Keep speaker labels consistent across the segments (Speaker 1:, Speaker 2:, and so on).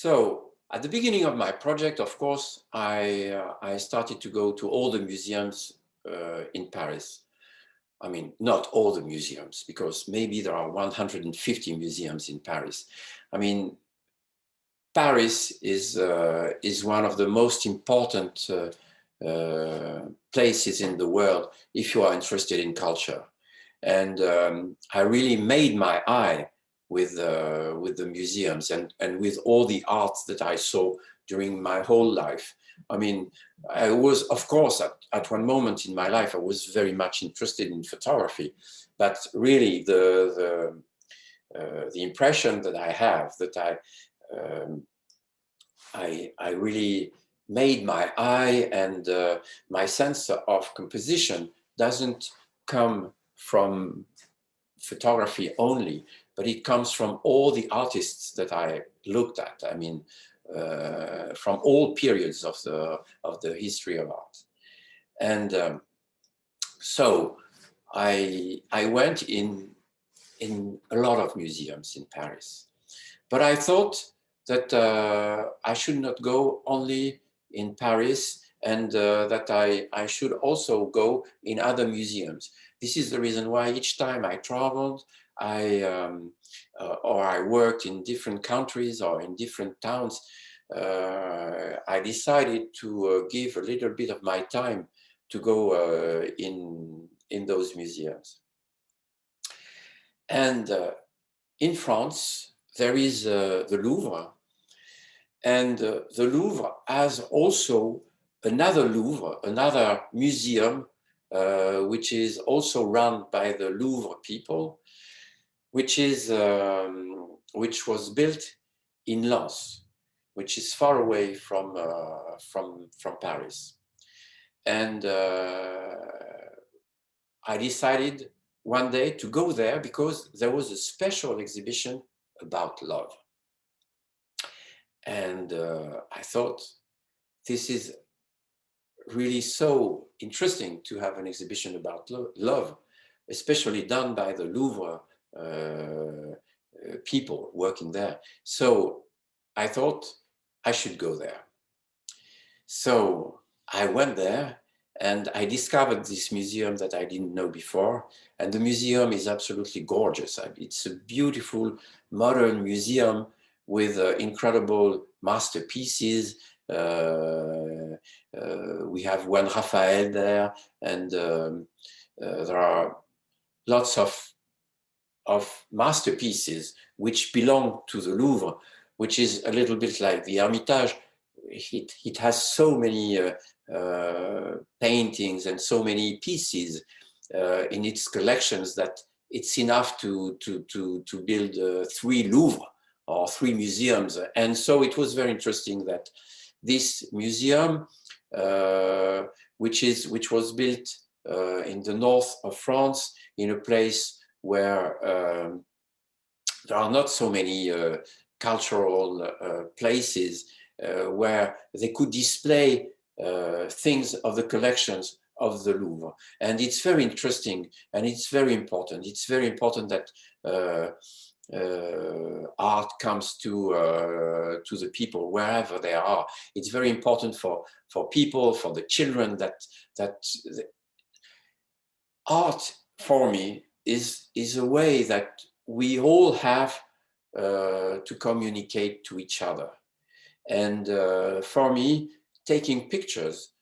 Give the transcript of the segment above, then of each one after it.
Speaker 1: So at the beginning of my project, of course, I started to go to all the museums in Paris. I mean, not all the museums, because maybe there are 150 museums in Paris. I mean, Paris is one of the most important places in the world if you are interested in culture. And I really made my eye with the museums and with all the art that I saw during my whole life. I mean, I was, of course, at one moment in my life, I was very much interested in photography, but really the impression that I have, that I really made my eye, and my sense of composition doesn't come from photography only, but it comes from all the artists that I looked at. I mean, from all periods of the history of art. And so I went in a lot of museums in Paris, but I thought that I should not go only in Paris, and that I should also go in other museums. This is the reason why each time I traveled, or I worked in different countries or in different towns, I decided to give a little bit of my time to go in those museums. And in France, there is the Louvre, and the Louvre has also another Louvre, another museum, which is also run by the Louvre people, which was built in Lens, which is far away from Paris. And I decided one day to go there because there was a special exhibition about love. And I thought, this is really so interesting to have an exhibition about love, especially done by the Louvre people working there. So I thought I should go there. So I went there and I discovered this museum that I didn't know before. And the museum is absolutely gorgeous. It's a beautiful modern museum with incredible masterpieces. We have one Raphael there, and there are lots of masterpieces which belong to the Louvre, which is a little bit like the Hermitage. It has so many paintings and so many pieces in its collections that it's enough to build 3 Louvres or 3 museums. And so it was very interesting that this museum, which was built in the north of France, in a place where there are not so many cultural places where they could display things of the collections of the Louvre. And it's very interesting, and it's very important. It's very important that art comes to the people wherever they are. It's very important for people, for the children, that art for me is a way that we all have to communicate to each other. And for me, taking pictures,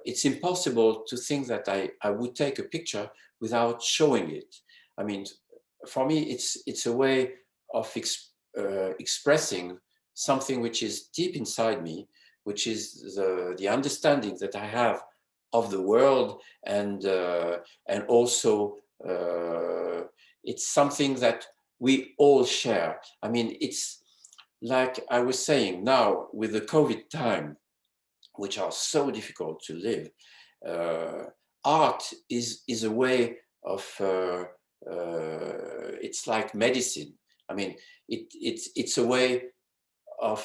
Speaker 1: it's impossible to think that I would take a picture without showing it. I mean, for me, it's a way of expressing something which is deep inside me, which is the understanding that I have of the world, and also it's something that we all share. I mean, it's like I was saying, now with the COVID time, which are so difficult to live, art is a way of, it's like medicine. I mean, it's a way of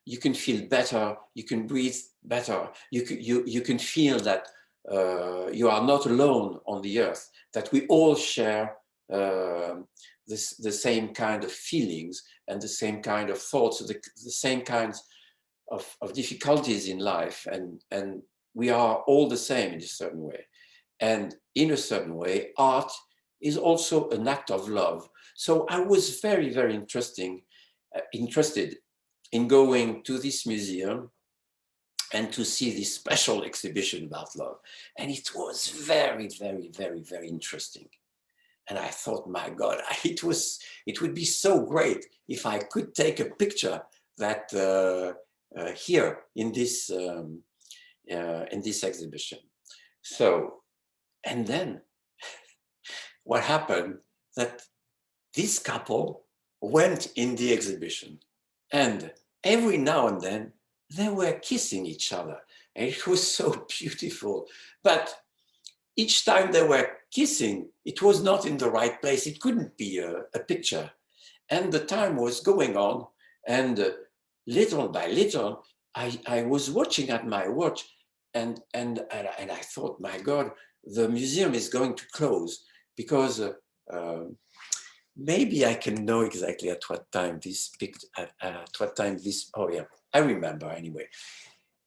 Speaker 1: you can feel better, you can breathe better, you can feel that you are not alone on the earth, that we all share the same kind of feelings and the same kind of thoughts, the same kinds of difficulties in life, and we are all the same in a certain way. And in a certain way, art is also an act of love. So I was very, very interested in going to this museum and to see this special exhibition about love. And it was very, very, very, very interesting. And I thought, my God, it would be so great if I could take a picture that here in this exhibition. So, and then what happened that this couple went in the exhibition, and every now and then they were kissing each other, and it was so beautiful. But each time they were kissing, it was not in the right place. It couldn't be a picture. And the time was going on, and little by little, I was watching at my watch, and I thought, my God, the museum is going to close, because maybe I can know exactly at what time this picked, at what time this, oh yeah, I remember anyway.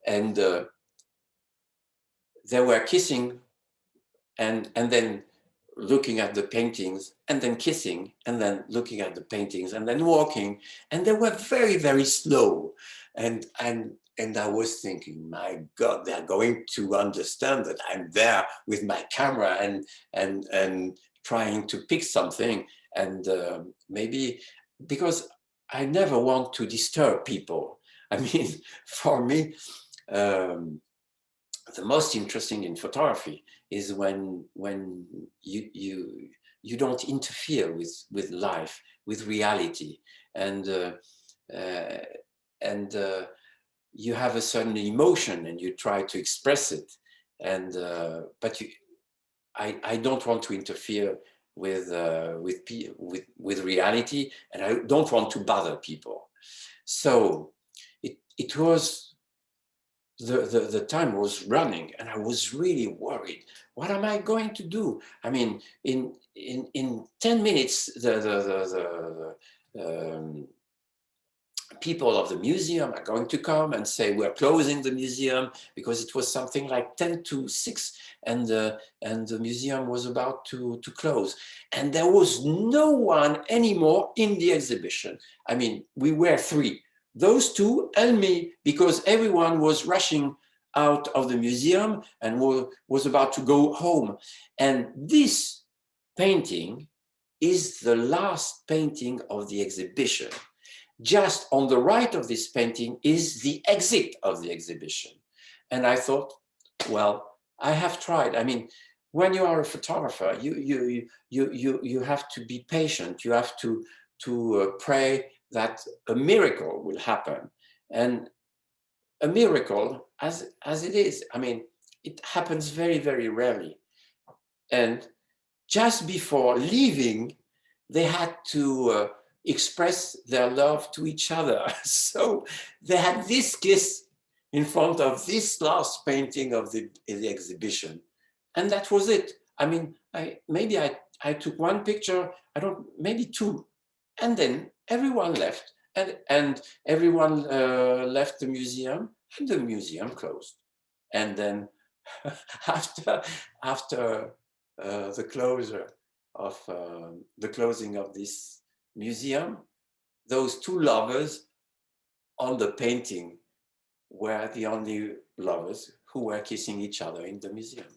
Speaker 1: And they were kissing, and then looking at the paintings, and then kissing, and then looking at the paintings, and then walking, and they were very, very slow. And I was thinking, my God, they're going to understand that I'm there with my camera and trying to pick something. And maybe, because I never want to disturb people. I mean, for me, the most interesting in photography is when you don't interfere with life, with reality, and you have a certain emotion and you try to express it, and but I don't want to interfere with reality, and I don't want to bother people. So it was, the time was running, and I was really worried. What am I going to do? I mean, in 10 minutes, the people of the museum are going to come and say, we're closing the museum, because it was something like 10 to 6, and the museum was about to close. And there was no one anymore in the exhibition. I mean, we were 3. Those 2 and me, because everyone was rushing out of the museum and was about to go home. And this painting is the last painting of the exhibition. Just on the right of this painting is the exit of the exhibition. And I thought, well, I have tried. I mean, when you are a photographer, you have to be patient. You have to pray that a miracle will happen. And a miracle, as it is, I mean, it happens very, very rarely. And just before leaving, they had to express their love to each other. So they had this kiss in front of this last painting of the exhibition. And that was it. I mean, maybe I took 1 picture, maybe 2. And then everyone left, and everyone left the museum, and the museum closed. And then after the closing of this museum, those 2 lovers on the painting were the only lovers who were kissing each other in the museum.